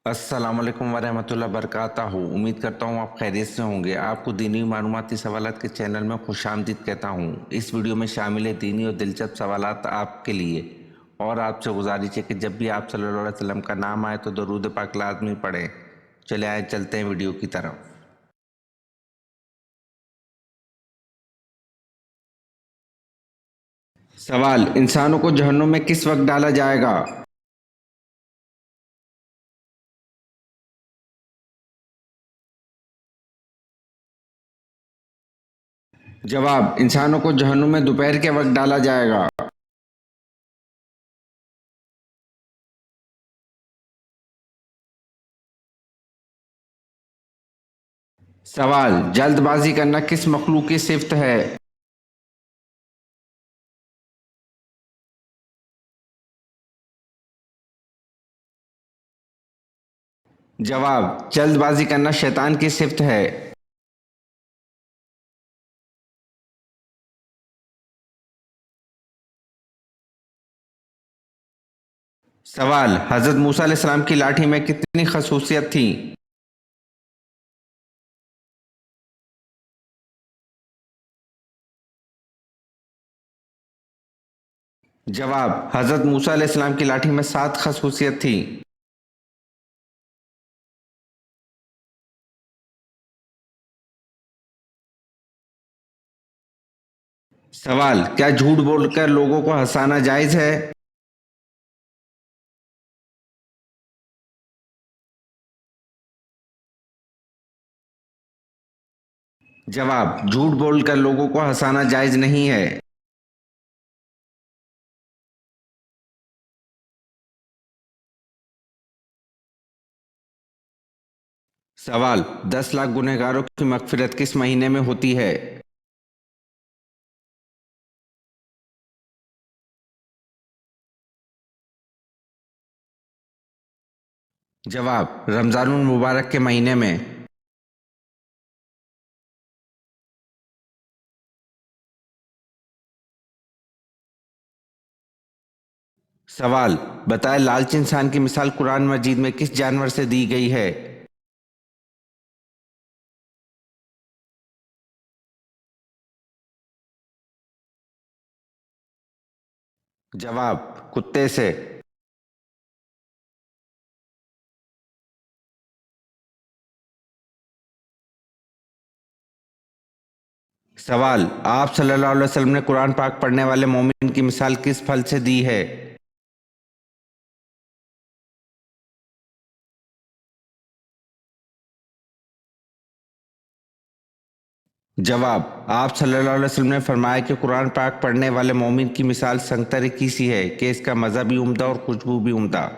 अस्सलाम वालेकुम वरहमतुल्लाह बरकातहू। उम्मीद करता हूँ आप खैरियत से होंगे। आपको दीनी मालूमाती सवालात के चैनल में खुशामदीद कहता हूँ। इस वीडियो में शामिल है दीनी और दिलचस्प सवालात आपके लिए। और आपसे गुजारिश है कि जब भी आप सल्लल्लाहु अलैहि वसल्लम का नाम आए तो दरूद पाक लाज़मी पढ़ें। चले आए चलते हैं वीडियो की तरफ। सवाल, इंसानों को जहन्नुम में किस वक्त डाला जाएगा? जवाब, इंसानों को जहन्नुम में दोपहर के वक्त डाला जाएगा। सवाल, जल्दबाजी करना किस मखलूक की सिफ्त है? जवाब, जल्दबाजी करना शैतान की सिफ्त है। सवाल, हजरत मूसा अलैहिस्सलाम की लाठी में कितनी खसूसियत थी? जवाब, हजरत मूसा अलैहिस्सलाम की लाठी में 7 खसूसियत थी। सवाल, क्या झूठ बोलकर लोगों को हंसाना जायज है? जवाब, झूठ बोलकर लोगों को हंसाना जायज नहीं है। सवाल, 10 लाख गुनहगारों की मगफिरत किस महीने में होती है? जवाब, रमजानुल मुबारक के महीने में। सवाल, बताएं लालची इंसान की मिसाल कुरान मजीद में किस जानवर से दी गई है? जवाब, कुत्ते से। सवाल, आप सल्लल्लाहु अलैहि वसल्लम ने कुरान पाक पढ़ने वाले मोमिन की मिसाल किस फल से दी है? जवाब, आप सल्लल्लाहु अलैहि वसल्लम ने फरमाया कि कुरान पाक पढ़ने वाले मोमिन की मिसाल संगतरे की सी है कि इसका मज़ा भी उम्दा और खुशबू भी उम्दा।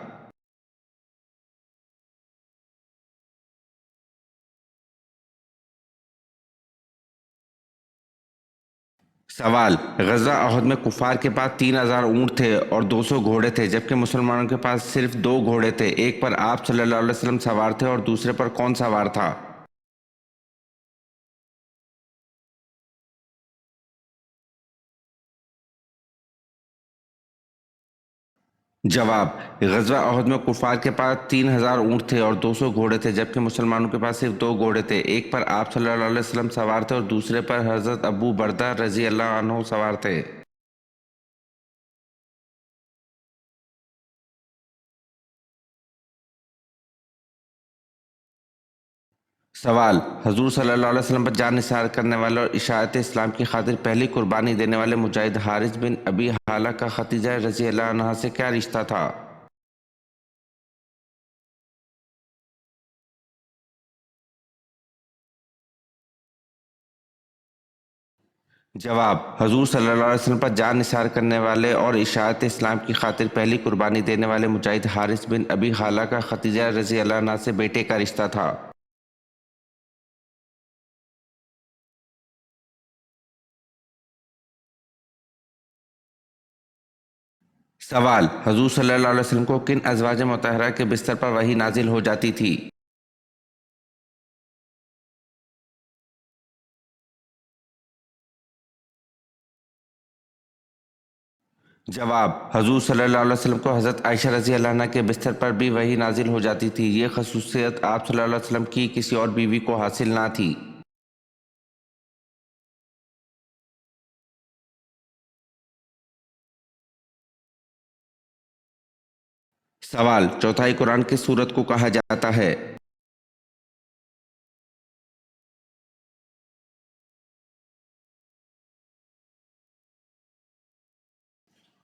सवाल, गज़वा अहद में कुफार के पास 3000 ऊँट थे और 200 घोड़े थे, जबकि मुसलमानों के पास सिर्फ 2 घोड़े थे। एक पर आप सल्लल्लाहु अलैहि वसल्लम सवार थे और दूसरे पर कौन सवार था? जवाब, गज़वा अहद में कुफार के पास 3000 ऊँट थे और 200 घोड़े थे, जबकि मुसलमानों के पास सिर्फ 2 घोड़े थे। एक पर आप सल्लल्लाहु अलैहि वसल्लम सवार थे और दूसरे पर हज़रत अबू बरदा रज़ी अल्लाह अन्हु सवार थे। सवाल, हजूर सल्लल्लाहु अलैहि वसल्लम पर जान निसार करने वाले और इशाअत इस्लाम की खातिर पहली कुर्बानी देने वाले मुजाहिद हारिस बिन अबी हाला का खतीजा रज़ी अल्लाह अन्हा से क्या रिश्ता था? जवाब, हजूर सल्लल्लाहु अलैहि वसल्लम पर जान निसार करने वाले और इशाअत इस्लाम की खातिर पहली कुर्बानी देने वाले मुजाहिद हारिस बिन अबी हाला का खतीजा रज़ी अल्लाह अन्हा से बेटे का रिश्ता था। सवाल, हजूर सल्लल्लाहु अलैहि वसल्लम को किन अज़वाज मुतहरा के बिस्तर पर वही नाजिल हो जाती थी? जवाब, हजूर सल्लल्लाहु अलैहि वसल्लम को हज़रत आयशा रज़ी अल्लाह अन्हा के बिस्तर पर भी वही नाजिल हो जाती थी। ये खसूसियत आप सल्लल्लाहु अलैहि वसल्लम की किसी और बीवी को हासिल ना थी। सवाल, चौथाई कुरान किस सूरत को कहा जाता है?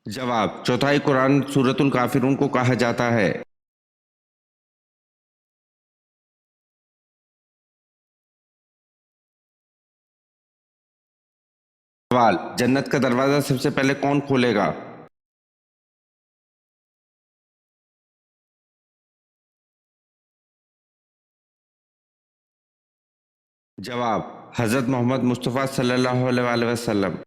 जवाब, चौथाई कुरान सूरतुल काफिरून को कहा जाता है। सवाल, जन्नत का दरवाजा सबसे पहले कौन खोलेगा? जवाब, हजरत मोहम्मद मुस्तफ़ा सल्लल्लाहु अलैहि वसल्लम।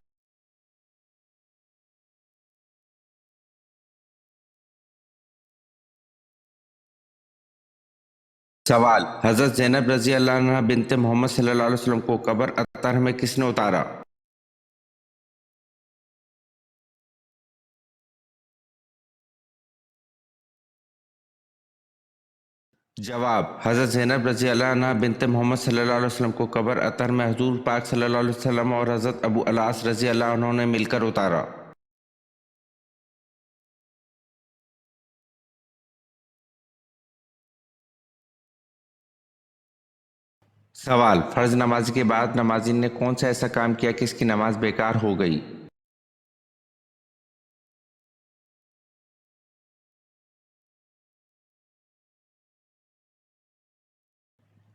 सवाल, हजरत ज़ैनब रजी अल्लाह अन्हा बिनते मोहम्मद सल्लल्लाहु अलैहि वसल्लम को कब्र अत्तर में किसने उतारा? जवाब, हजरत ज़ैनब रजी अल्लाह अन्हा बिनते मोहम्मद सल्लल्लाहु अलैहि वसल्लम को कब्र अत्तर में हजूर पाक सल्लल्लाहु अलैहि वसल्लम और हजरत अबू अलास रजी अल्लाह अन्हु ने मिलकर उतारा। सवाल, फर्ज नमाज के बाद नमाजी ने कौन सा ऐसा काम किया कि इसकी नमाज बेकार हो गई?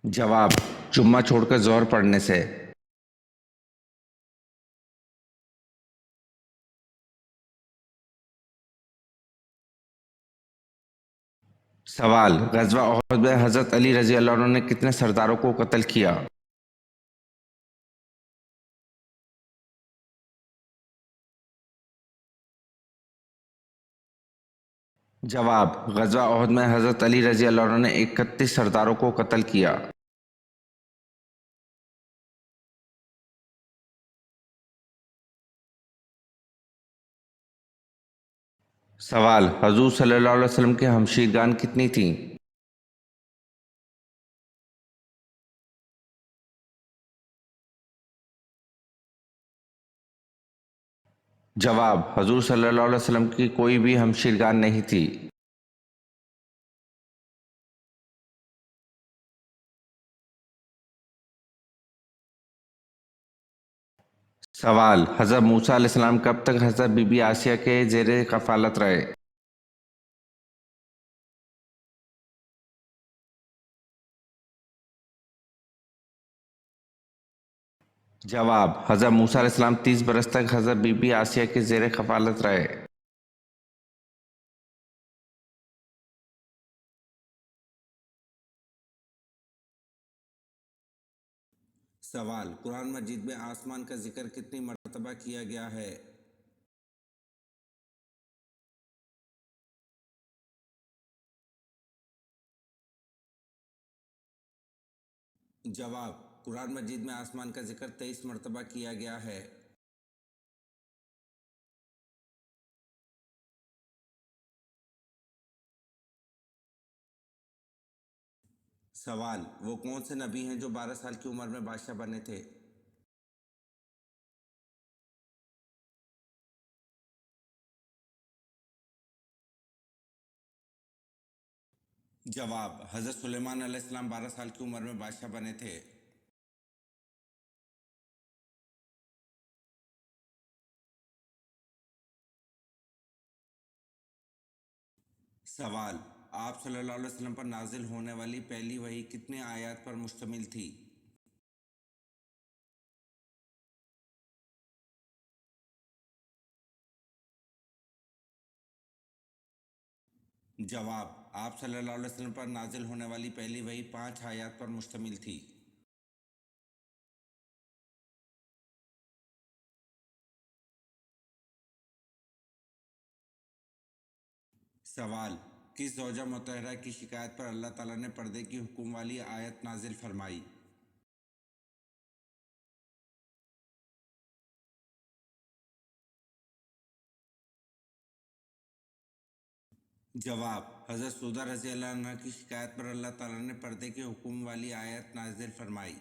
जवाब, जुम्मा छोड़कर जोहर पढ़ने से। सवाल, गजवा ओहद में हजरत अली रजी अल्लाह अन्हु ने कितने सरदारों को कत्ल किया? जवाब, गजवा ओहद में हजरत अली रजी अल्लाह अन्हु ने 31 सरदारों को कत्ल किया। सवाल, हजूर सल्लल्लाहु अलैहि वसल्लम की हमशीरगान कितनी थीं? जवाब, हजूर सल्लल्लाहु अलैहि वसल्लम की कोई भी हमशीरगान नहीं थी। सवाल, हजरत मूसा अलैहिस्सलाम कब तक हजरत बीबी आसिया के जेर कफालत रहे? जवाब, हजरत मूसा अलैहिस्सलाम 30 बरस तक हजरत बीबी आसिया के जेर कफालत रहे। सवाल, कुरान मजीद में आसमान का जिक्र कितनी मर्तबा किया गया है? जवाब, कुरान मजीद में आसमान का जिक्र 23 मर्तबा किया गया है। सवाल, वो कौन से नबी हैं जो 12 साल की उम्र में बादशाह बने थे? जवाब, हजरत सुलेमान अलैहिस्सलाम 12 साल की उम्र में बादशाह बने थे। सवाल, आप सल्लल्लाहु अलैहि वसल्लम पर नाजिल होने वाली पहली वही कितने आयत पर मुश्तमिल थी? जवाब, आप सल्लल्लाहु अलैहि वसल्लम पर नाजिल होने वाली पहली वही 5 आयत पर मुश्तमिल थी। सवाल, किस ज़ौजा मुतहरा की शिकायत पर अल्लाह ताला ने पर्दे की हुक्म वाली आयत नाजिल फरमाई? जवाब, हज़रत सौदा रज़ी अल्लाह अन्हा की शिकायत पर अल्लाह ताला ने पर्दे के हुक्म वाली आयत नाज़िल फरमाई।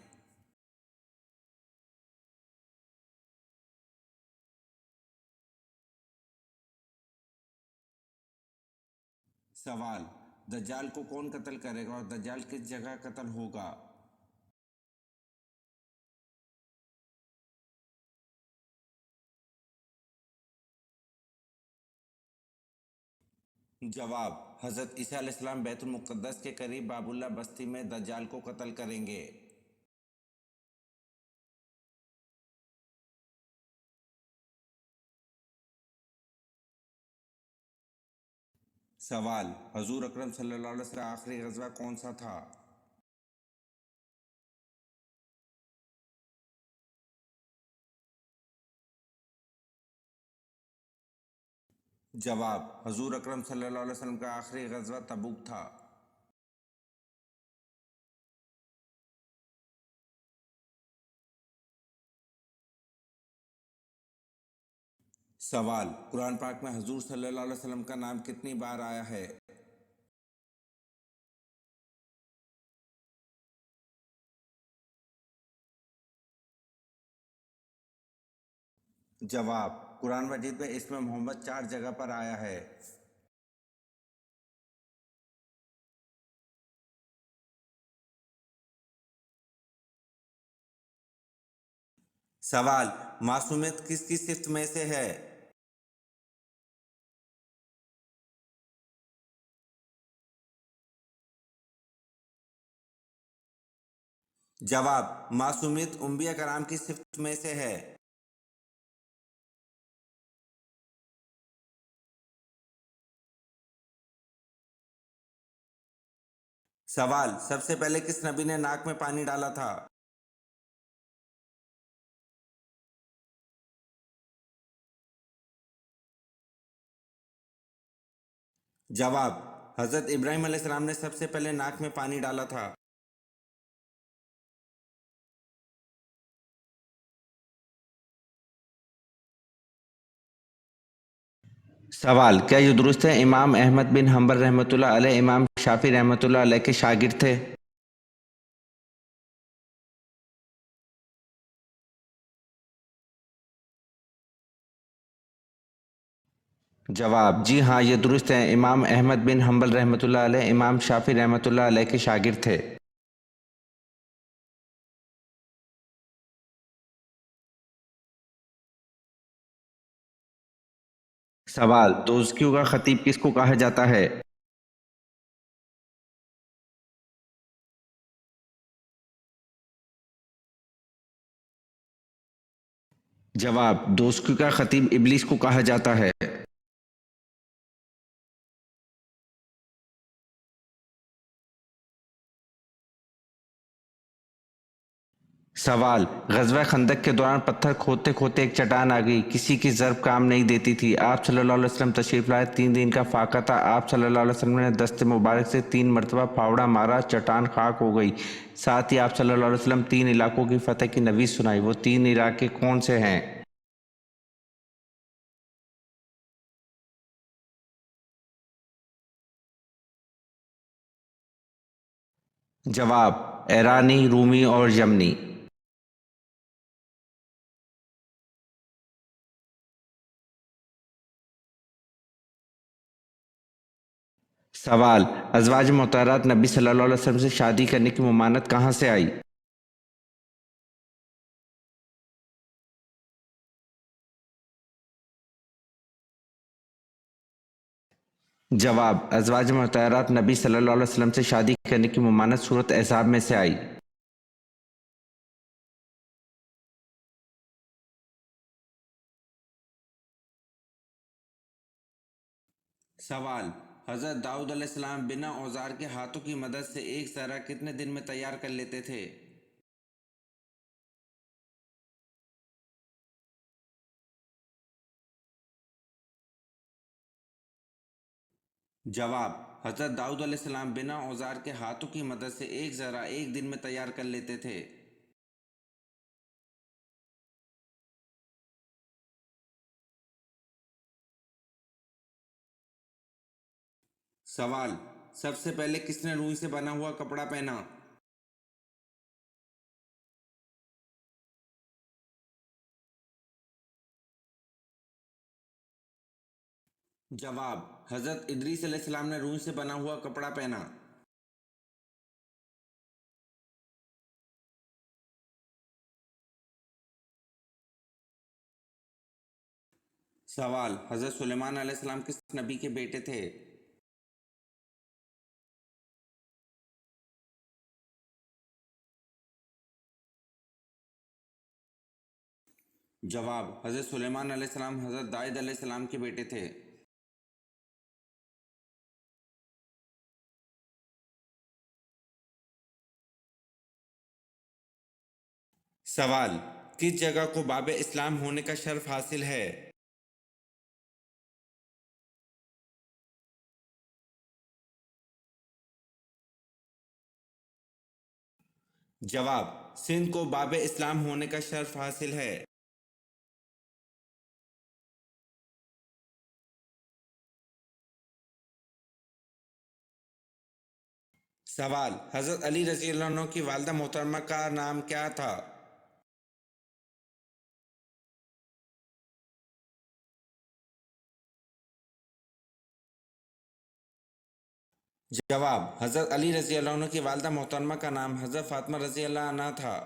सवाल, दज्जाल को कौन कत्ल करेगा और दज्जाल किस जगह कत्ल होगा? जवाब, हज़रत ईसा अलैहिस्सलाम बैतुल मुक़द्दस के करीब बाबुल्ला बस्ती में दज्जाल को कत्ल करेंगे। सवाल, हजूर अकरम सल्लल्लाहु अलैहि वसल्लम का आखिरी ग़ज़वा कौन सा था? जवाब, हजूर अकरम सल्लल्लाहु अलैहि वसल्लम का आखिरी ग़ज़वा तबूक था। सवाल, कुरान पाक में हजूर सल्लल्लाहु अलैहि वसल्लम का नाम कितनी बार आया है? जवाब, कुरान मजीद में इसमें मोहम्मद 4 जगह पर आया है। सवाल, मासूमियत किसकी सिफ्त में से है? जवाब, मासूमियत अंबिया कराम की सिफ्त में से है। सवाल, सबसे पहले किस नबी ने नाक में पानी डाला था? जवाब, हजरत इब्राहिम अलैहिस्सलाम ने सबसे पहले नाक में पानी डाला था। सवाल, क्या ये दुरुस्त है इमाम अहमद बिन हम्बल रहमतुल्लाह अलैह इमाम शाफी रहमतुल्लाह अलैह के शागिर्द थे? जवाब, जी हाँ, ये दुरुस्त है इमाम अहमद बिन हम्बल रहमतुल्लाह अलैह इमाम शाफी रहमतुल्लाह अलैह के शागिर्द थे। सवाल, दोज़कियों का खतीब किसको कहा जाता है? जवाब, दोज़कियों का खतीब इब्लीस को कहा जाता है। सवाल, ग़ज़वा खंदक के दौरान पत्थर खोदते खोदते एक चट्टान आ गई, किसी की ज़र्ब काम नहीं देती थी। आप सल्लल्लाहु अलैहि वसल्लम तशरीफ़ लाए, 3 दिन का फाका था। आप सल्लल्लाहु अलैहि वसल्लम ने दस्ते मुबारक से 3 मरतबा फावड़ा मारा, चट्टान खाक हो गई। साथ ही आप सल्लल्लाहु अलैहि वसल्लम 3 इलाकों की फ़तह की नवीज़ सुनाई। वो 3 इलाके कौन से हैं? जवाब, ईरानी, रूमी और यमनी। सवाल, अज़वाज मोहतरत नबी सल्लल्लाहु अलैहि वसल्लम से शादी करने की ममानत कहाँ से आई? जवाब, अज़वाज मोहतरत नबी सल्लल्लाहु अलैहि वसल्लम से शादी करने की ममानत सूरत अहज़ाब में से आई। सवाल, हज़रत दाऊद अलैहिस्सलाम बिना औजार के हाथों की मदद से एक ज़रा कितने दिन में तैयार कर लेते थे? जवाब, हज़रत दाऊद अलैहिस्सलाम बिना औजार के हाथों की मदद से एक ज़रा एक दिन में तैयार कर लेते थे। सवाल, सबसे पहले किसने रुई से बना हुआ कपड़ा पहना? जवाब, हजरत इदरीस अलैहिस्सलाम ने रुई से बना हुआ कपड़ा पहना। सवाल, हजरत सुलेमान अलैहिस्सलाम किस नबी के बेटे थे? जवाब, हजरत सुलेमान अलैहिस्सलाम हजरत दाऊद अलैहिस्सलाम के बेटे थे। सवाल, किस जगह को बाबे इस्लाम होने का शर्फ हासिल है? जवाब, सिंध को बाबे इस्लाम होने का शर्फ हासिल है। सवाल, हजरत अली रजी अल्लाह अन्हु की वालदा मोहतरमा का नाम क्या था? जवाब, हजरत अली रजी अल्लाह अन्हु की वालदा मोहतरमा का नाम हजरत फातिमा रजी अल्लाह अन्हा था।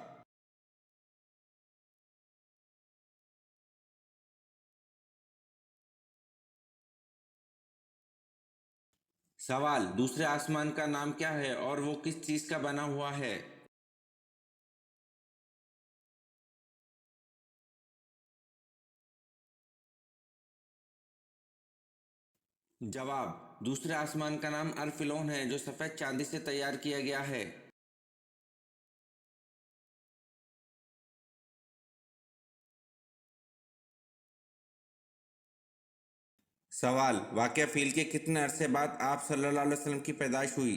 सवाल, दूसरे आसमान का नाम क्या है और वो किस चीज का बना हुआ है? जवाब, दूसरे आसमान का नाम अरफिलोन है जो सफेद चांदी से तैयार किया गया है। सवाल, वाक़या फ़ील के कितने अरसे बाद आप सल्लल्लाहु अलैहि वसल्लम की पैदाइश हुई?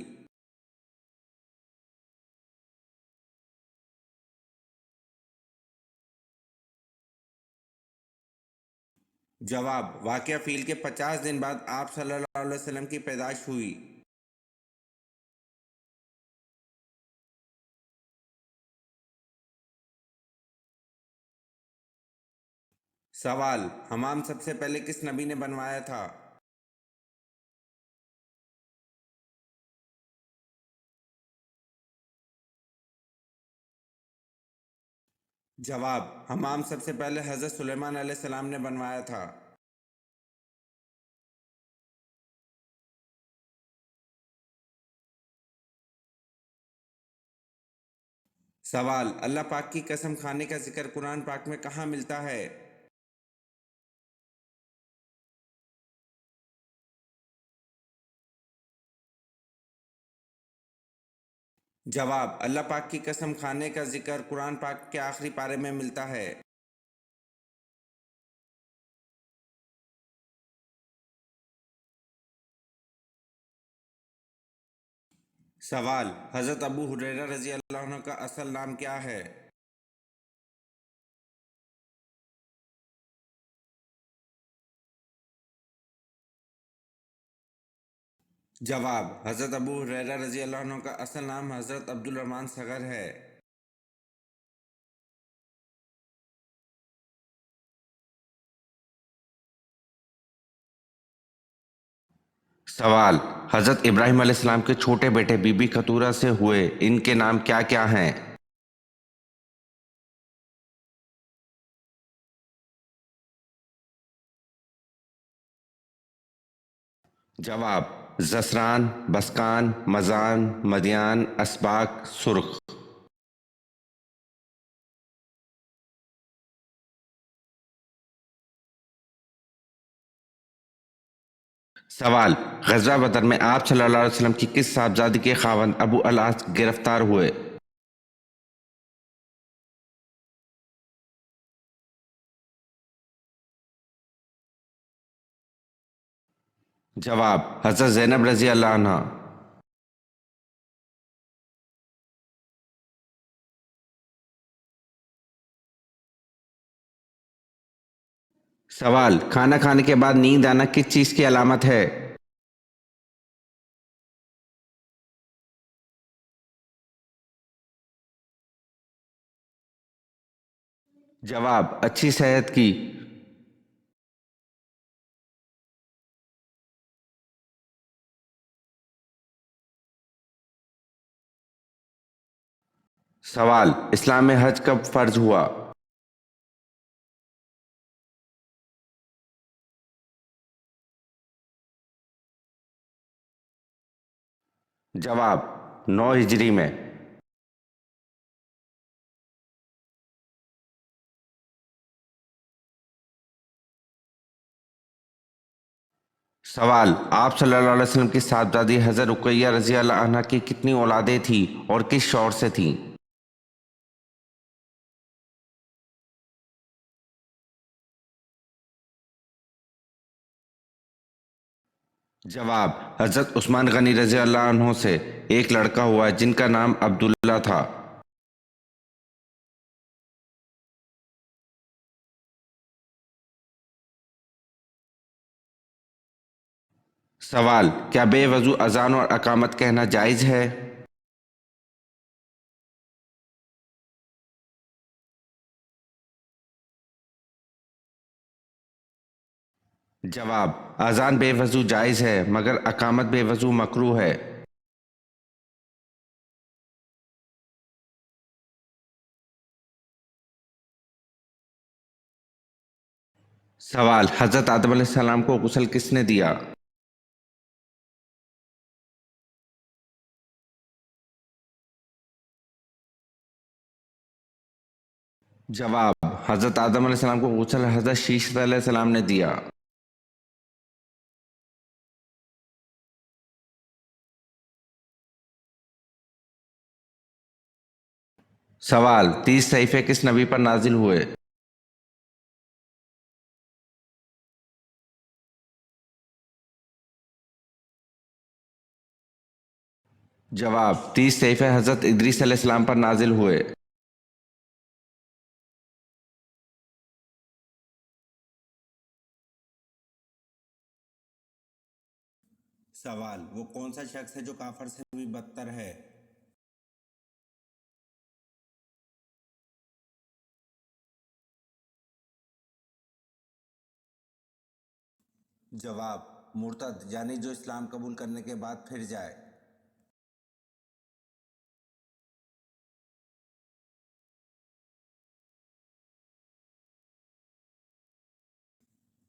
जवाब, वाक़या फ़ील के 50 दिन बाद आप सल्लल्लाहु अलैहि वसल्लम की पैदाइश हुई। सवाल, हमाम सबसे पहले किस नबी ने बनवाया था? जवाब, हमाम सबसे पहले हज़रत सुलेमान अलैहिस्सलाम ने बनवाया था। सवाल, अल्लाह पाक की कसम खाने का जिक्र कुरान पाक में कहाँ मिलता है? जवाब, अल्लाह पाक की कसम खाने का जिक्र कुरान पाक के आखिरी पारे में मिलता है। सवाल, हज़रत अबू हुरैरा रजी अल्लाह अन्हु का असल नाम क्या है? जवाब, हज़रत अबू हुरैरा रजी अल्लाह अन्हु का असल नाम हज़रत अब्दुल रहमान सगर है। सवाल, हज़रत इब्राहिम अलैहिस्सलाम के छोटे बेटे बीबी खतूरा से हुए इनके नाम क्या क्या हैं? जवाब, जसरान, बसकान, मजान, मदियान, असबाक, सुर्ख। सवाल, गज़वा बदर में आप सल्लल्लाहु अलैहि वसल्लम की किस साहबजादी के खावंद अबू अल-आस गिरफ्तार हुए? जवाब, हज़रत ज़ैनब रजी अल्लाह अन्हा। सवाल, खाना खाने के बाद नींद आना किस चीज़ की अलामत है? जवाब, अच्छी सेहत की। सवाल, इस्लाम में हज कब फर्ज हुआ? जवाब, 9 हिजरी में। सवाल, आप सल्लल्लाहु अलैहि वसल्लम की साहबजादी हज़रत रुकैया रज़ी अल्लाह अन्हा की कितनी औलादें थीं और किस शौहर से थीं? जवाब, हज़रत उस्मान गनी रज़ी अल्लाह अन्हो से एक लड़का हुआ जिनका नाम अब्दुल्ला था। सवाल, क्या बेवजू अजान और अकामत कहना जायज़ है? जवाब, अजान बेवजू जायज़ है मगर अकामत बेवजू मकरूह है। सवाल, हज़रत आदम अलैहिस्सलाम को गुस्ल किसने दिया? जवाब, हज़रत आदम अलैहिस्सलाम को गुस्ल हज़रत शीश अलैहिस्सलाम ने दिया। सवाल, 30 सहीफ़े किस नबी पर नाजिल हुए? जवाब, 30 सहीफ़े हज़रत इदरीस अलैहिस्सलाम पर नाजिल हुए। सवाल, वो कौन सा शख्स है जो काफर से भी बदतर है? जवाब, मुर्तद यानी जो इस्लाम कबूल करने के बाद फिर जाए।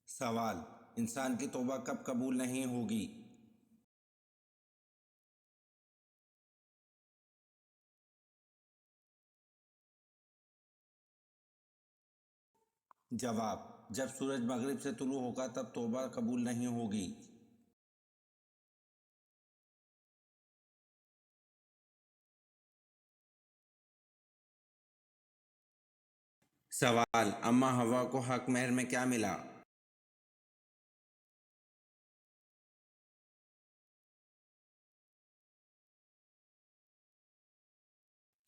सवाल, इंसान की तौबा कब कबूल नहीं होगी? जवाब, जब सूरज मगरिब से तुलू होगा तब तौबा कबूल नहीं होगी। सवाल, अम्मा हवा को हक महर में क्या मिला?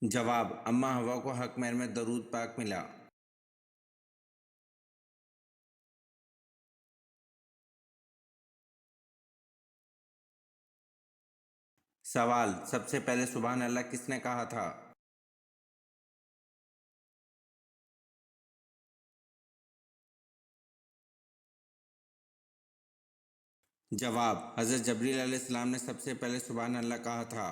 जवाब, अम्मा हवा को हक महर में दरूद पाक मिला। सवाल, सबसे पहले सुभान अल्लाह किसने कहा था? जवाब, हज़रत जबरील अलैहिस्सलाम ने सबसे पहले सुभान अल्लाह कहा था।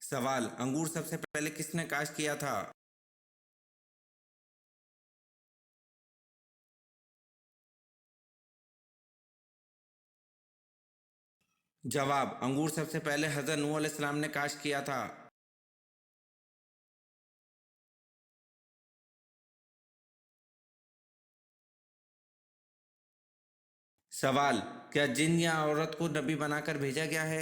सवाल, अंगूर सबसे पहले किसने काश्त किया था? जवाब, अंगूर सबसे पहले हज़रत नूह अलैहिस्सलाम ने काश्त किया था। सवाल, क्या जिन या औरत को नबी बनाकर भेजा गया है?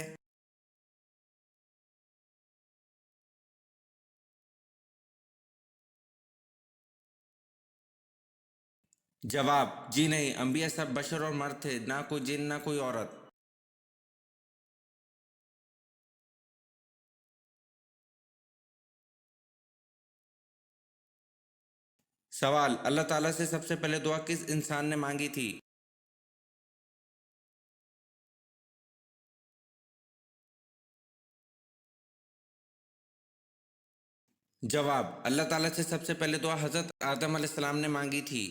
जवाब, जी नहीं, अंबिया सब बशर और मर्द थे, ना कोई जिन ना कोई औरत। सवाल, अल्लाह ताला से सबसे पहले दुआ किस इंसान ने मांगी थी? जवाब, अल्लाह ताला से सबसे पहले दुआ हज़रत आदम अलैहिस्सलाम ने मांगी थी।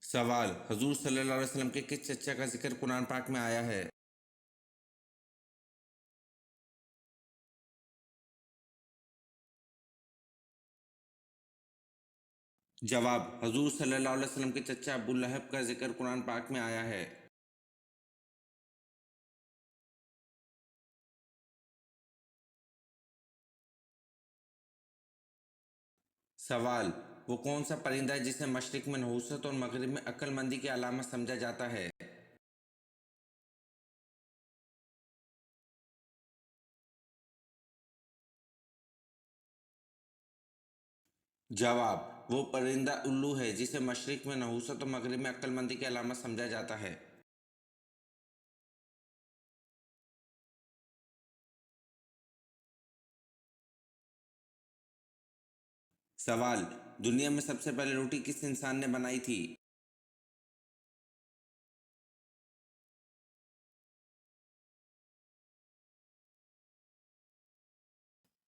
सवाल, हुजूर सल्लल्लाहु अलैहि वसल्लम के किस चचा का जिक्र कुरान पाक में आया है? जवाब, हुजूर सल्लल्लाहु अलैहि वसल्लम के चचा अबू लहब का जिक्र कुरान पाक में आया है। सवाल, वो कौन सा परिंदा है जिसे मशरिक में नहुसत और मगरिब में अक्लमंदी की अलामत समझा जाता है? जवाब, वो परिंदा उल्लू है जिसे मशरिक में नहुसत और मगरिब में अक्लमंदी की अलामत समझा जाता है। सवाल, दुनिया में सबसे पहले रोटी किस इंसान ने बनाई थी?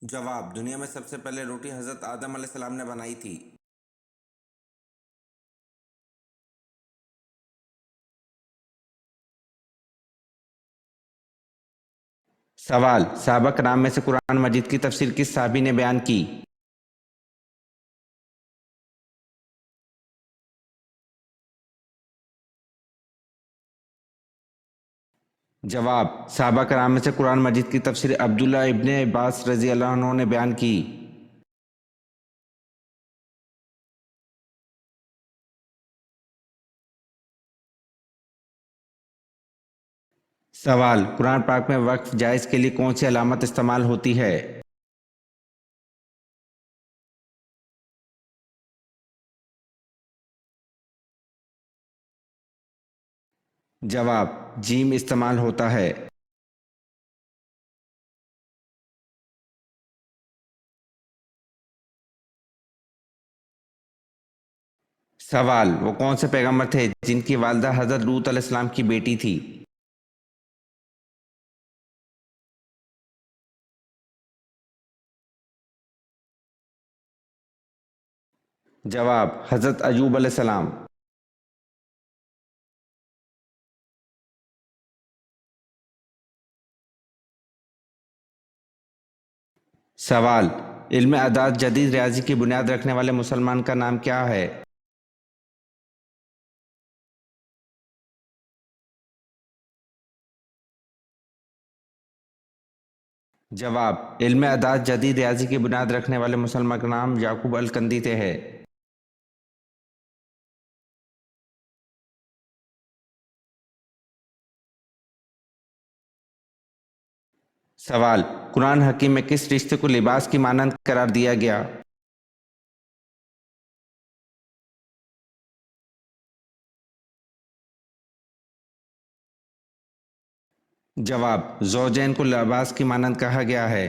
जवाब, दुनिया में सबसे पहले रोटी हजरत आदम अलैहिस्सलाम ने बनाई थी। सवाल, सहाबा कराम में से कुरान मजीद की तफसीर किस साहबी ने बयान की? जवाब, सहाबा कराम में से कुरान मजीद की तफसीर अब्दुल्ला इब्ने अब्बास रजी अल्लाह अन्हु ने बयान की। सवाल, कुरान पाक में वक्फ जायज़ के लिए कौन सी अलामत इस्तेमाल होती है? जवाब, जीम इस्तेमाल होता है। सवाल, वो कौन से पैगंबर थे जिनकी वालदा हजरत लूत अलैहिस्सलाम की बेटी थी? जवाब, हजरत अयूब अलैहिस्सलाम। सवाल, इल्म अदाद जदीद रियाजी की बुनियाद रखने वाले मुसलमान का नाम क्या है? जवाब, इल्म अदाद जदीद रियाजी की बुनियाद रखने वाले मुसलमान का नाम याकूब अल कंदी है। सवाल, कुरान हकीम में किस रिश्ते को लिबास की मानंद करार दिया गया? जवाब, ज़ौजैन को लिबास की मानंद कहा गया है।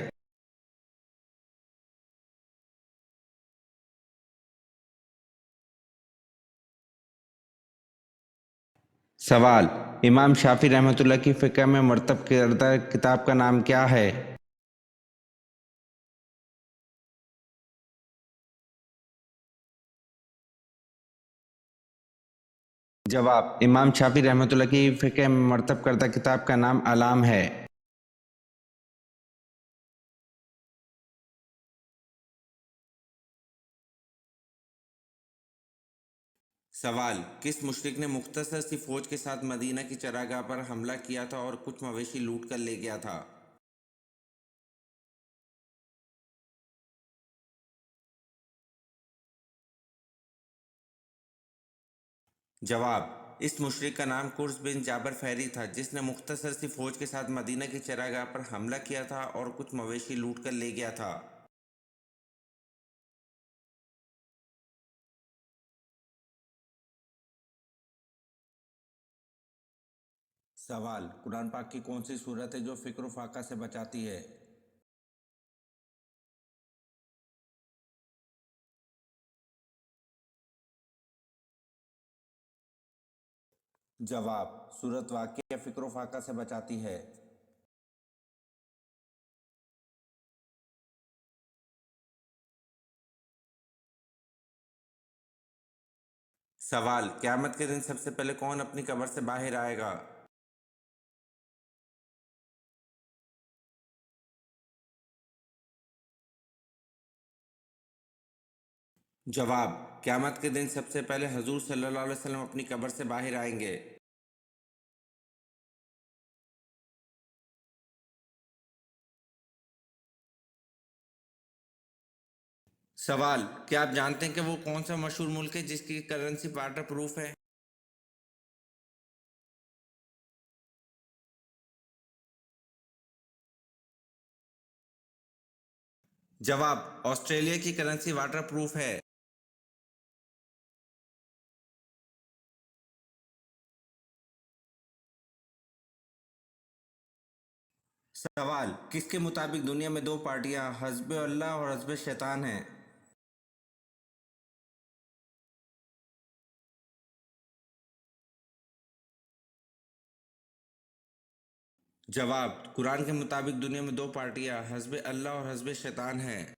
सवाल, इमाम शाफी रहमतुल्लाह की फ़िक़्ह में मरतब करदा किताब का नाम क्या है? जवाब, इमाम शाफी रहमतुल्लाह की फ़िक़्ह में मरतब करदा किताब का नाम अलाम है। सवाल, किस मुशरिक ने मुख्तसर सी फौज के साथ मदीना की चरागाह पर हमला किया था और कुछ मवेशी लूट कर ले गया था? जवाब, इस मुशरिक का नाम कुर्स बिन जाबर फहरी था जिसने मुख्तसर सी फौज के साथ मदीना की चरागाह पर हमला किया था और कुछ मवेशी लूट कर ले गया था। सवाल, कुरान पाक की कौन सी सूरत है जो फ़िक्र फाका से बचाती है? जवाब, सूरत वाक़या फ़िक्र फ़ाक़ा से बचाती है। सवाल, क़यामत के दिन सबसे पहले कौन अपनी कब्र से बाहर आएगा? जवाब, क़यामत के दिन सबसे पहले हज़ूर सल्लल्लाहु अलैहि वसल्लम अपनी कब्र से बाहर आएंगे। सवाल, क्या आप जानते हैं कि वो कौन सा मशहूर मुल्क है जिसकी करेंसी वाटर प्रूफ है? जवाब, ऑस्ट्रेलिया की करेंसी वाटर प्रूफ है। सवाल, किसके मुताबिक दुनिया में दो पार्टियां हज़्ब अल्लाह और हज़्ब शैतान हैं? जवाब, कुरान के मुताबिक दुनिया में दो पार्टियां हज़्ब अल्लाह और हज़्ब शैतान हैं।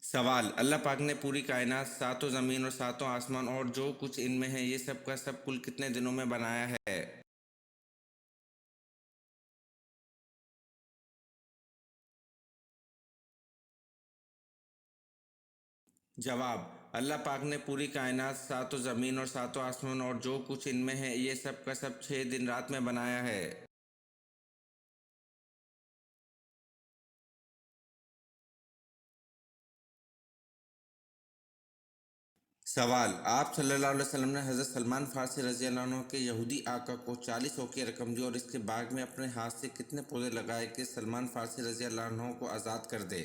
सवाल, अल्लाह पाक ने पूरी कायनात, सातों ज़मीन और सातों आसमान और जो कुछ इनमें है ये सब का सब कुल कितने दिनों में बनाया है? जवाब, अल्लाह पाक ने पूरी कायनात, सातों ज़मीन और सातों आसमान और जो कुछ इनमें है ये सब का सब 6 दिन रात में बनाया है। सवाल, आप सल्लल्लाहु अलैहि वसल्लम ने हज़रत सलमान फ़ारसी रज़ी अल्लाह अन्हु के यहूदी आका को 40 औक़िया रकम दी और इसके बाग में अपने हाथ से कितने पौधे लगाए कि सलमान फ़ारसी रज़ी अल्लाह अन्हु को आज़ाद कर दे?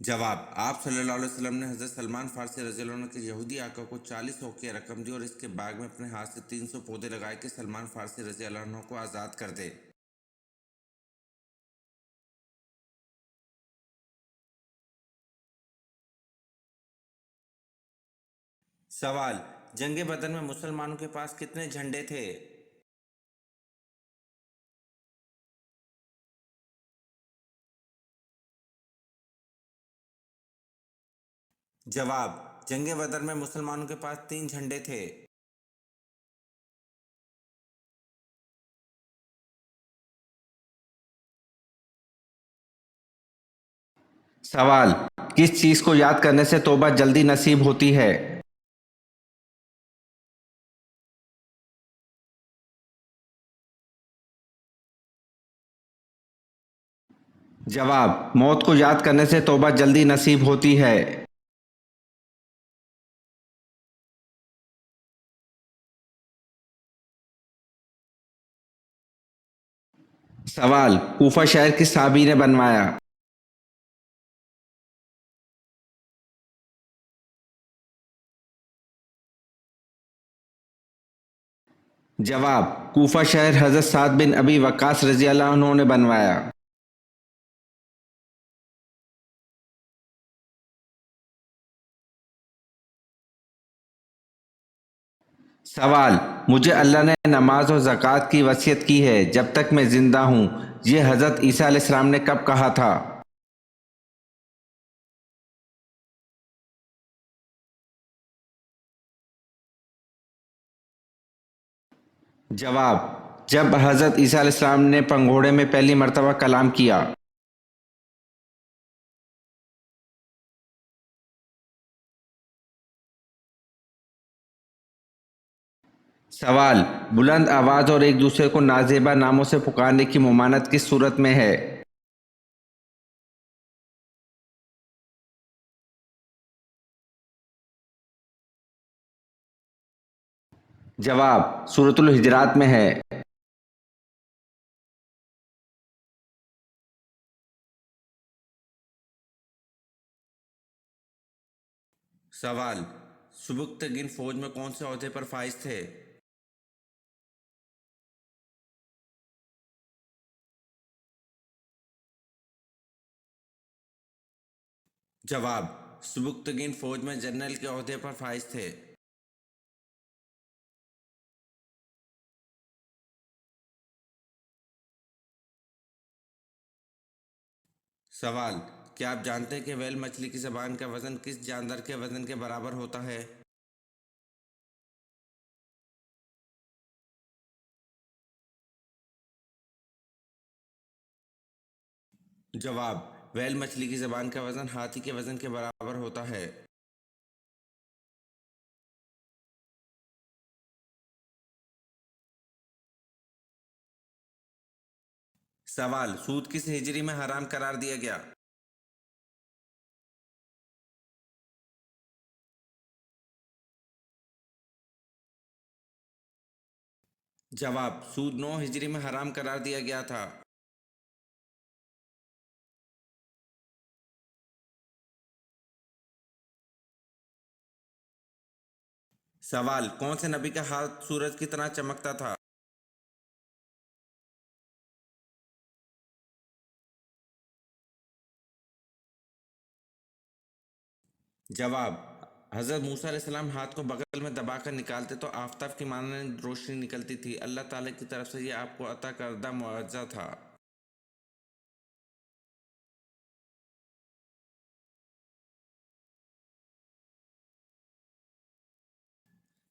जवाब, आप सल्लल्लाहु अलैहि वसल्लम ने हज़रत सलमान फ़ारसी रज़ी अल्लाह अन्हु के यहूदी आका को 40 औक़िया रकम दी और इसके बाग में अपने हाथ से 300 पौधे लगाए कि सलमान फ़ारसी रज़ी अल्लाह अन्हु को आज़ाद कर दे। सवाल, जंग बदर में मुसलमानों के पास कितने झंडे थे? जवाब, जंग बदर में मुसलमानों के पास 3 झंडे थे। सवाल, किस चीज़ को याद करने से तौबा जल्दी नसीब होती है? जवाब, मौत को याद करने से तौबा जल्दी नसीब होती है। सवाल, कूफा शहर किस साहबी ने बनवाया? जवाब, कूफा शहर हज़रत साद बिन अबी वक्कास रज़ी अल्लाह अन्हु ने बनवाया। सवाल, मुझे अल्लाह ने नमाज और ज़कात की वसीयत की है जब तक मैं ज़िंदा हूँ, ये हज़रत ईसा अलैहिस्सलाम ने कब कहा था? जवाब, जब हज़रत ईसा अलैहिस्सलाम ने पंघोड़े में पहली मर्तबा कलाम किया। सवाल, बुलंद आवाज़ और एक दूसरे को नाजेबा नामों से पुकारने की ममानत किस सूरत में है? जवाब, सूरतुल हिजरात में है। सवाल, सुबुक्तगिन फौज में कौन से ओहदे पर फाइज थे? जवाब, सुबुक्तगिन फौज में जनरल के ओहदे पर फाइज थे। सवाल, क्या आप जानते हैं कि व्हेल मछली की जबान का वजन किस जानवर के वजन के बराबर होता है? जवाब, व्हेल मछली की जबान का वजन हाथी के वजन के बराबर होता है। सवाल, सूद किस हिजरी में हराम करार दिया गया? जवाब, सूद 9 हिजरी में हराम करार दिया गया था। सवाल, कौन से नबी का हाथ सूरज की तरह चमकता था? जवाब, हज़रत मूसा अलैहिस्सलाम हाथ को बगल में दबाकर निकालते तो आफताब की मानंद रोशनी निकलती थी। अल्लाह ताला की तरफ से यह आपको अता करदा मुआवजा था।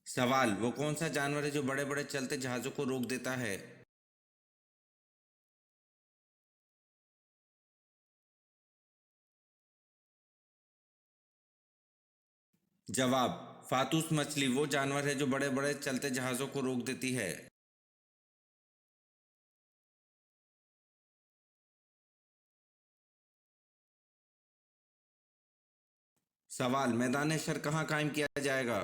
सवाल, वो कौन सा जानवर है जो बड़े बड़े चलते जहाज़ों को रोक देता है? जवाब, फातूस मछली वो जानवर है जो बड़े बड़े चलते जहाज़ों को रोक देती है। सवाल, मैदान हशर कहाँ कायम किया जाएगा?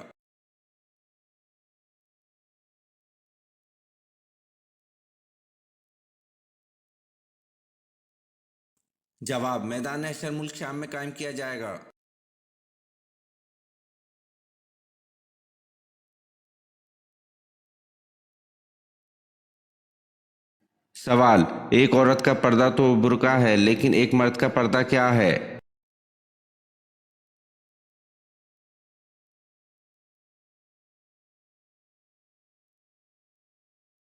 जवाब, मैदान हशर मुल्क शाम में कायम किया जाएगा। सवाल, एक औरत का पर्दा तो बुर्का है लेकिन एक मर्द का पर्दा क्या है?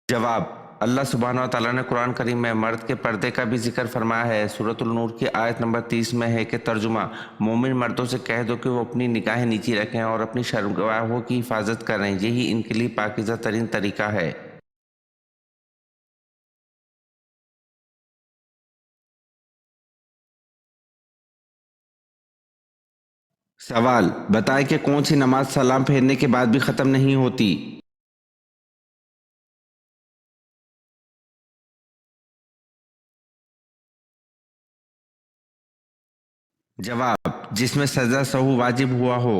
जवाब, अल्लाह सुब्हानहू व तआला ने कुरान करीम में मर्द के पर्दे का भी जिक्र फरमाया है। सूरतुल नूर की आयत नंबर 30 में है कि तर्जुमा, मोमिन मर्दों से कह दो कि वो अपनी निगाहें नीची रखें और अपनी शर्मगाहों की हिफाजत करें, यही इनके लिए पाकीज़ा तरीन तरीका है। सवाल, बताएं कि कौन सी नमाज सलाम फेरने के बाद भी ख़त्म नहीं होती? जवाब, जिसमें सजा सहू वाजिब हुआ हो।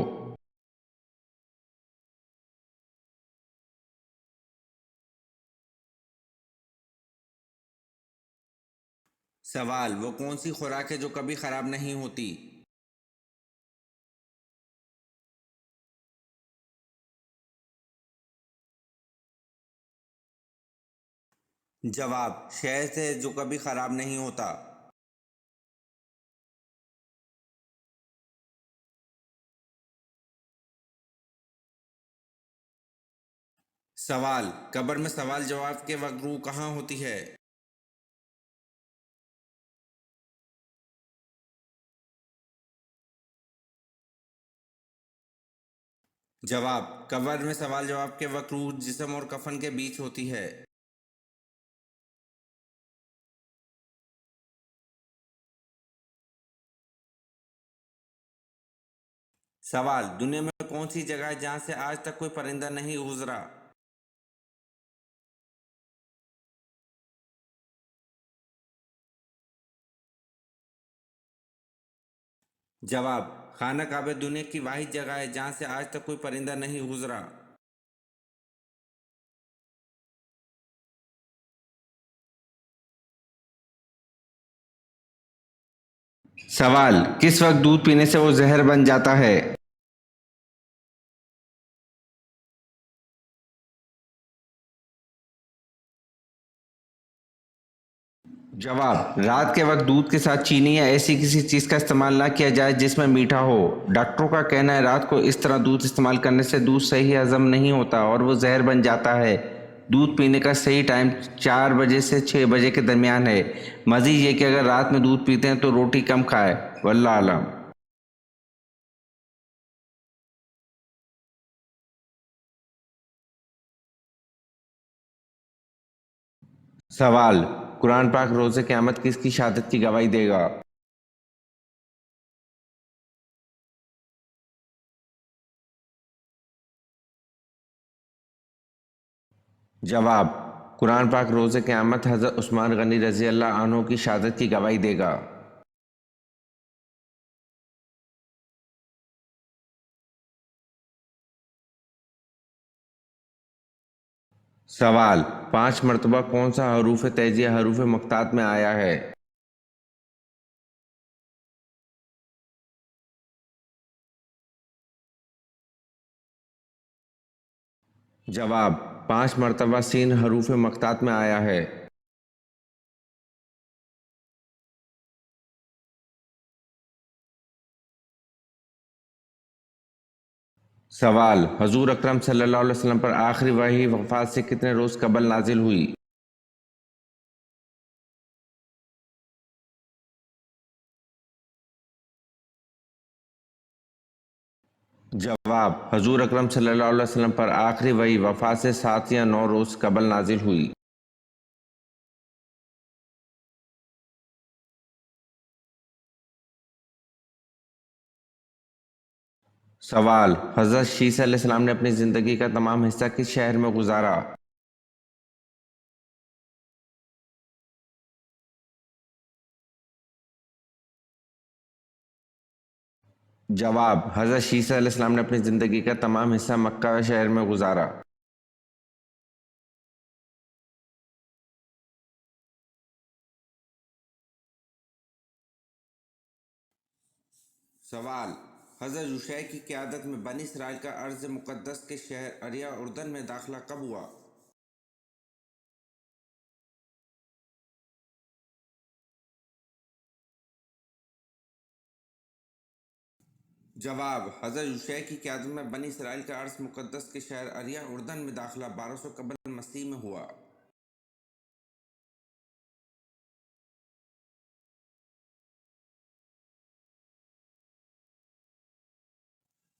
सवाल, वो कौन सी खुराक है जो कभी खराब नहीं होती? जवाब, शहद है जो कभी खराब नहीं होता। सवाल, कब्र में सवाल जवाब के वक्त रूह कहाँ होती है? जवाब, कब्र में सवाल जवाब के वक्त रूह जिस्म और कफन के बीच होती है। सवाल, दुनिया में कौन सी जगह है जहां से आज तक कोई परिंदा नहीं गुजरा? जवाब, खाना काबा दुनिया की वाहिद जगह है जहां से आज तक कोई परिंदा नहीं गुजरा। सवाल, किस वक्त दूध पीने से वो जहर बन जाता है? जवाब, रात के वक्त दूध के साथ चीनी या ऐसी किसी चीज़ का इस्तेमाल ना किया जाए जिसमें मीठा हो। डॉक्टरों का कहना है रात को इस तरह दूध इस्तेमाल करने से दूध सही हजम नहीं होता और वो जहर बन जाता है। दूध पीने का सही टाइम 4 बजे से 6 बजे के दरमियान है। मजीद ये कि अगर रात में दूध पीते हैं तो रोटी कम खाए। वल्लाह आलम। सवाल, कुरान पाक रोज़े क़यामत किसकी शहादत की गवाही देगा? जवाब, कुरान पाक रोज़े क़यामत हज़रत उस्मान गनी रज़ी अल्लाह अन्हु की शहादत की गवाही देगा। सवाल, 5 मरतबा कौन सा हरूफ तहजिया हरूफ मुक़्तात में आया है? जवाब, 5 मरतबा सीन हरूफ मुक़्तात में आया है। सवाल, हजूर अकरम सल्लल्लाहु अलैहि वसल्लम पर आखिरी वही वफ़ात से कितने रोज़ कबल नाजिल हुई? जवाब, हजूर अकरम सल्लल्लाहु अलैहि वसल्लम पर आखिरी वही वफ़ात से 7 या 9 रोज़ कबल नाजिल हुई। सवाल, हज़रत शीस अलैहिस्सलाम ने अपनी ज़िंदगी का तमाम हिस्सा किस शहर में गुजारा? जवाब, हज़रत शीसा अलैहिस्सलाम ने अपनी ज़िंदगी का तमाम हिस्सा मक्का शहर में गुजारा। सवाल, हज़रत यूशै की क़यादत में बनी इसराइल का अर्ज़ मुक़द्दस के शहर अरिया उर्दन में दाखिला कब हुआ? जवाब, हज़रत यूशै की क़यादत में बनी इसराइल का अर्ज़ मुक़द्दस के शहर अरिया उर्दन में दाखिला 1200 कबल मसीह में हुआ।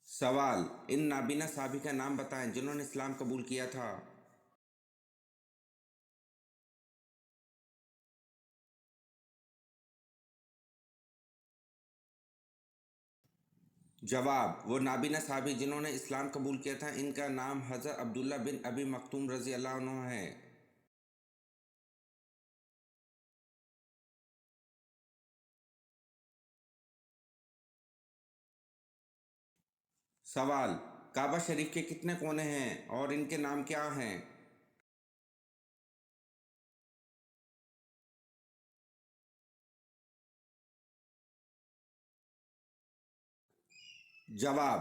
सवाल, इन नाबीना साहबी का नाम बताएं जिन्होंने इस्लाम कबूल किया था। जवाब, वो नाबीना साहबी जिन्होंने इस्लाम कबूल किया था इनका नाम हज़रत अब्दुल्ला बिन अबी मक्तूम रज़ी अल्लाह अन्हु है। सवाल, काबा शरीफ के कितने कोने हैं और इनके नाम क्या हैं? जवाब,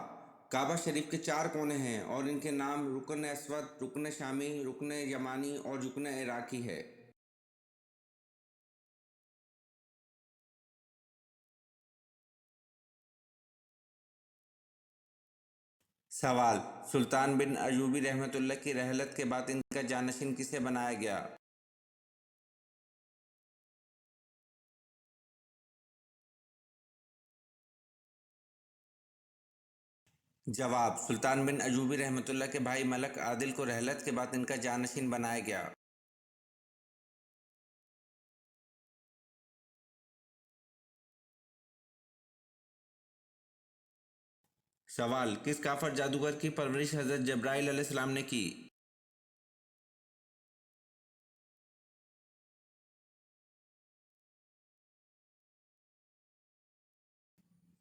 काबा शरीफ के 4 कोने हैं और इनके नाम रुकन असवद, रुकन शामी, रुकन यमानी और रुकन इराकी है। सवाल, सुल्तान बिन अयूबी रहमतुल्लाह की रहलत के बाद इनका जानशीन किसे बनाया गया? जवाब, सुल्तान बिन अयूबी रहमतुल्लाह के भाई मलक आदिल को रहलत के बाद इनका जानशीन बनाया गया। सवाल, किस काफर जादूगर की परवरिश हज़रत जब्राइल अलैहिस्सलाम ने की?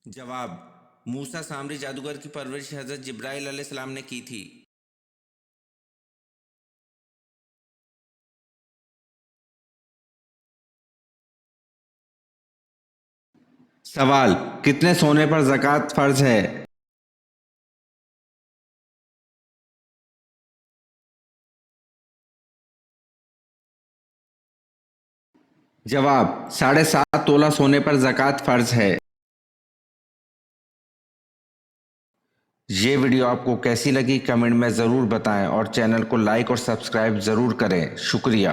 जवाब, मूसा सामरी जादूगर की परवरिश हज़रत जिब्राइल अलैहिस्सलाम ने की थी। सवाल, कितने सोने पर ज़कात फ़र्ज है? जवाब: 7.5 तोला सोने पर ज़कात फ़र्ज है। ये वीडियो आपको कैसी लगी कमेंट में ज़रूर बताएं और चैनल को लाइक और सब्सक्राइब ज़रूर करें। शुक्रिया।